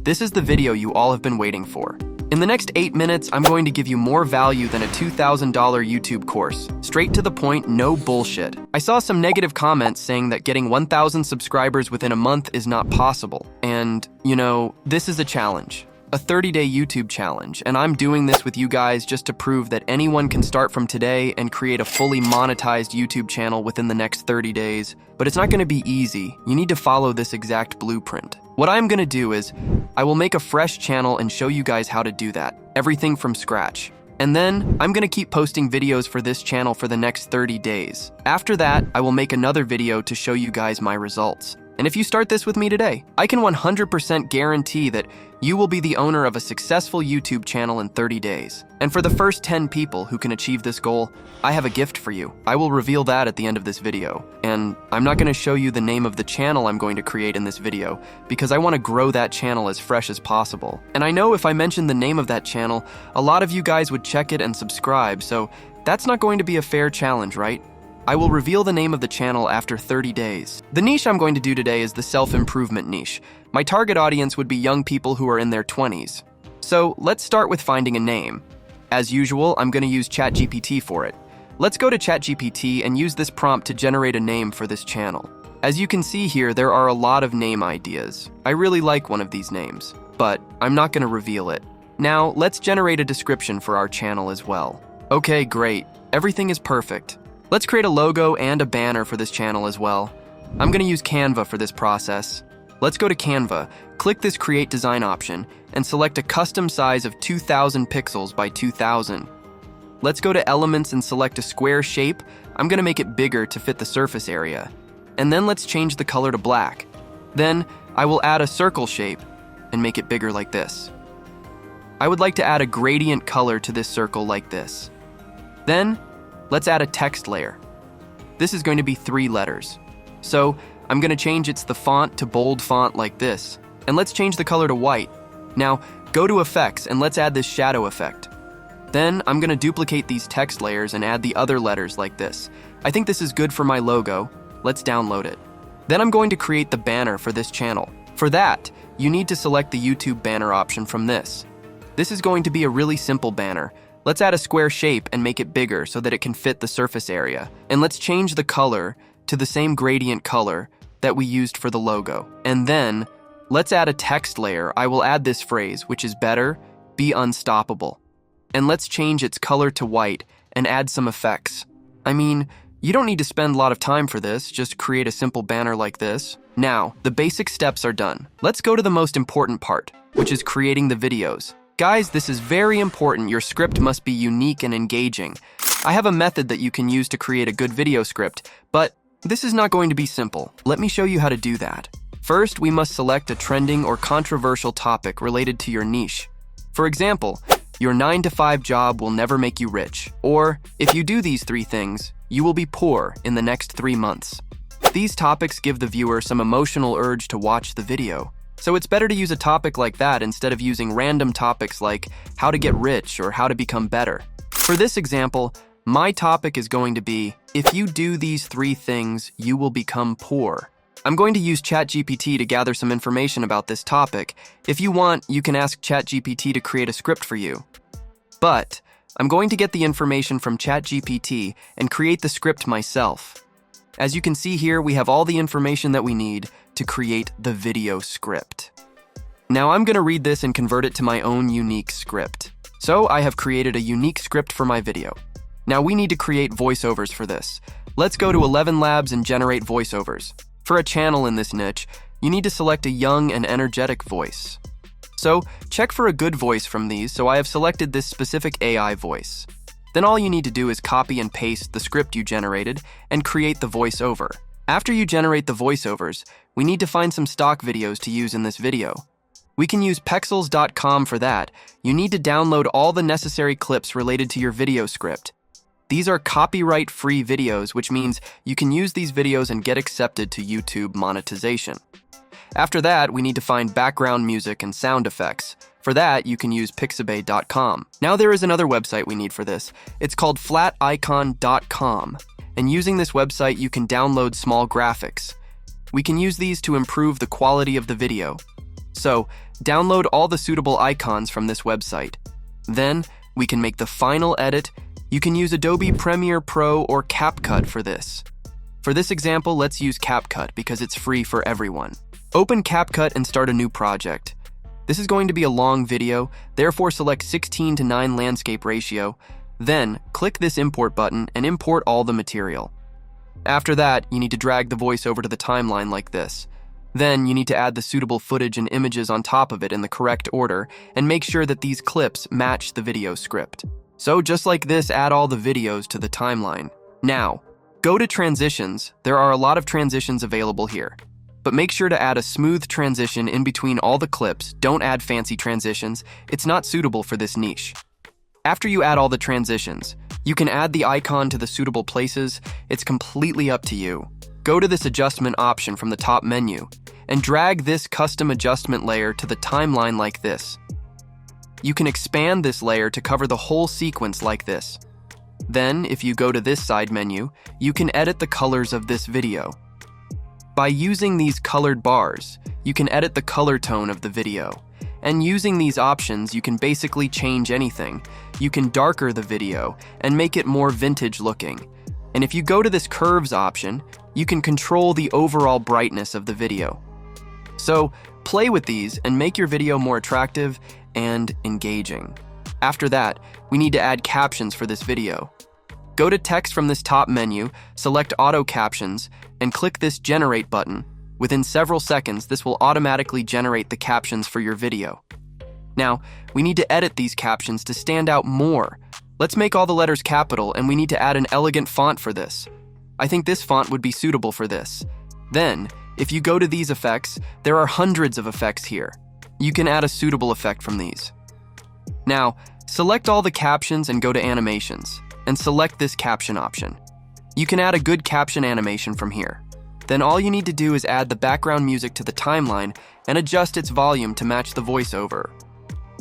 This is the video you all have been waiting for. In the next 8 minutes, I'm going to give you more value than a $2,000 YouTube course. Straight to the point, no bullshit. I saw some negative comments saying that getting 1,000 subscribers within a month is not possible. And, this is a challenge. A 30-day YouTube challenge, and I'm doing this with you guys just to prove that anyone can start from today and create a fully monetized YouTube channel within the next 30 days. But it's not going to be easy. You need to follow this exact blueprint. What I'm going to do is, I will make a fresh channel and show you guys how to do that. Everything from scratch. And then, I'm going to keep posting videos for this channel for the next 30 days. After that, I will make another video to show you guys my results. And if you start this with me today, I can 100% guarantee that you will be the owner of a successful YouTube channel in 30 days. And for the first 10 people who can achieve this goal, I have a gift for you. I will reveal that at the end of this video. And I'm not going to show you the name of the channel I'm going to create in this video because I want to grow that channel as fresh as possible. And I know if I mention the name of that channel, a lot of you guys would check it and subscribe, so that's not going to be a fair challenge, right? I will reveal the name of the channel after 30 days. The niche I'm going to do today is the self-improvement niche. My target audience would be young people who are in their 20s. So let's start with finding a name. As usual, I'm going to use ChatGPT for it. Let's go to ChatGPT and use this prompt to generate a name for this channel. As you can see here, there are a lot of name ideas. I really like one of these names, but I'm not going to reveal it. Now, let's generate a description for our channel as well. Okay, great. Everything is perfect. Let's create a logo and a banner for this channel as well. I'm going to use Canva for this process. Let's go to Canva, click this Create Design option, and select a custom size of 2000 pixels by 2000. Let's go to Elements and select a square shape. I'm going to make it bigger to fit the surface area. And then let's change the color to black. Then I will add a circle shape and make it bigger like this. I would like to add a gradient color to this circle like this. Then let's add a text layer. This is going to be 3 letters. So I'm going to change the font to bold font like this. And let's change the color to white. Now go to Effects and let's add this shadow effect. Then I'm going to duplicate these text layers and add the other letters like this. I think this is good for my logo. Let's download it. Then I'm going to create the banner for this channel. For that, you need to select the YouTube banner option from this. This is going to be a really simple banner. Let's add a square shape and make it bigger so that it can fit the surface area. And let's change the color to the same gradient color that we used for the logo. And then, let's add a text layer. I will add this phrase, which is better, be unstoppable. And let's change its color to white and add some effects. I mean, you don't need to spend a lot of time for this, just create a simple banner like this. Now, the basic steps are done. Let's go to the most important part, which is creating the videos. Guys, this is very important. Your script must be unique and engaging. I have a method that you can use to create a good video script, but this is not going to be simple. Let me show you how to do that. First, we must select a trending or controversial topic related to your niche. For example, your 9-to-5 job will never make you rich. Or, if you do these 3 things, you will be poor in the next 3 months. These topics give the viewer some emotional urge to watch the video. So it's better to use a topic like that instead of using random topics like how to get rich or how to become better. For this example, my topic is going to be, if you do these 3 things, you will become poor. I'm going to use ChatGPT to gather some information about this topic. If you want, you can ask ChatGPT to create a script for you. But I'm going to get the information from ChatGPT and create the script myself. As you can see here, we have all the information that we need to create the video script. Now I'm going to read this and convert it to my own unique script. So I have created a unique script for my video. Now we need to create voiceovers for this. Let's go to 11 Labs and generate voiceovers. For a channel in this niche, you need to select a young and energetic voice. So check for a good voice from these, so I have selected this specific AI voice. Then all you need to do is copy and paste the script you generated and create the voiceover. After you generate the voiceovers, we need to find some stock videos to use in this video. We can use pexels.com for that. You need to download all the necessary clips related to your video script. These are copyright-free videos, which means you can use these videos and get accepted to YouTube monetization. After that, we need to find background music and sound effects. For that, you can use pixabay.com. Now there is another website we need for this. It's called flaticon.com. And using this website, you can download small graphics. We can use these to improve the quality of the video. So download all the suitable icons from this website. Then, we can make the final edit. You can use Adobe Premiere Pro or CapCut for this. For this example, let's use CapCut because it's free for everyone. Open CapCut and start a new project. This is going to be a long video, therefore select 16:9 landscape ratio. Then, click this import button and import all the material. After that, you need to drag the voice over to the timeline like this. Then, you need to add the suitable footage and images on top of it in the correct order and make sure that these clips match the video script. So just like this, add all the videos to the timeline. Now, go to transitions. There are a lot of transitions available here. But make sure to add a smooth transition in between all the clips. Don't add fancy transitions. It's not suitable for this niche. After you add all the transitions, you can add the icon to the suitable places. It's completely up to you. Go to this adjustment option from the top menu and drag this custom adjustment layer to the timeline like this. You can expand this layer to cover the whole sequence like this. Then, if you go to this side menu, you can edit the colors of this video. By using these colored bars, you can edit the color tone of the video. And using these options, you can basically change anything. You can darker the video and make it more vintage looking. And if you go to this curves option, you can control the overall brightness of the video. So, play with these and make your video more attractive and engaging. After that, we need to add captions for this video. Go to text from this top menu, select auto captions, and click this generate button. Within several seconds, this will automatically generate the captions for your video. Now, we need to edit these captions to stand out more. Let's make all the letters capital, and we need to add an elegant font for this. I think this font would be suitable for this. Then, if you go to these effects, there are hundreds of effects here. You can add a suitable effect from these. Now, select all the captions and go to animations, and select this caption option. You can add a good caption animation from here. Then all you need to do is add the background music to the timeline and adjust its volume to match the voiceover.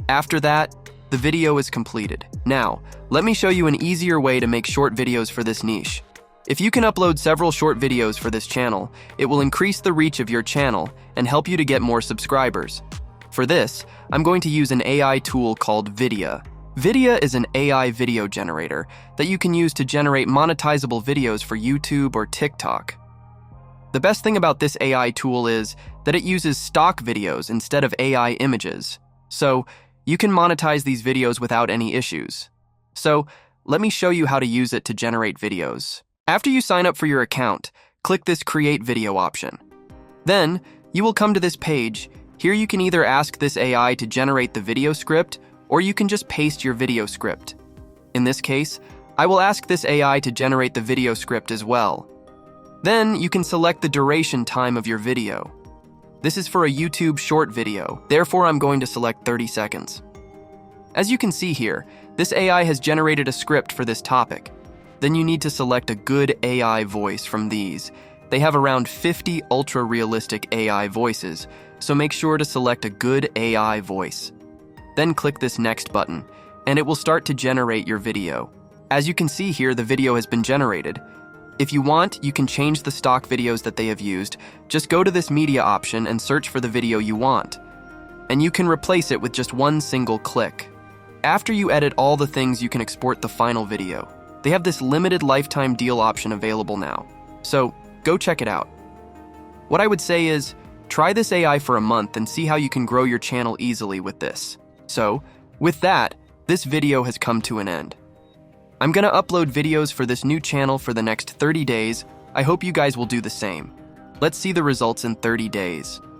After that, the video is completed. Now, let me show you an easier way to make short videos for this niche. If you can upload several short videos for this channel, it will increase the reach of your channel and help you to get more subscribers. For this, I'm going to use an AI tool called Vidya. Vidya is an AI video generator that you can use to generate monetizable videos for YouTube or TikTok. The best thing about this AI tool is that it uses stock videos instead of AI images. So, you can monetize these videos without any issues. So, let me show you how to use it to generate videos. After you sign up for your account, click this Create Video option. Then, you will come to this page. Here you can either ask this AI to generate the video script, or you can just paste your video script. In this case, I will ask this AI to generate the video script as well. Then you can select the duration time of your video. This is for a YouTube short video, therefore I'm going to select 30 seconds. As you can see here, this AI has generated a script for this topic. Then you need to select a good AI voice from these. They have around 50 ultra-realistic AI voices, so make sure to select a good AI voice. Then click this next button, and it will start to generate your video. As you can see here, the video has been generated. If you want, you can change the stock videos that they have used. Just go to this media option and search for the video you want. And you can replace it with just one single click. After you edit all the things, you can export the final video. They have this limited lifetime deal option available now. So, go check it out. What I would say is, try this AI for a month and see how you can grow your channel easily with this. So, with that, this video has come to an end. I'm gonna upload videos for this new channel for the next 30 days. I hope you guys will do the same. Let's see the results in 30 days.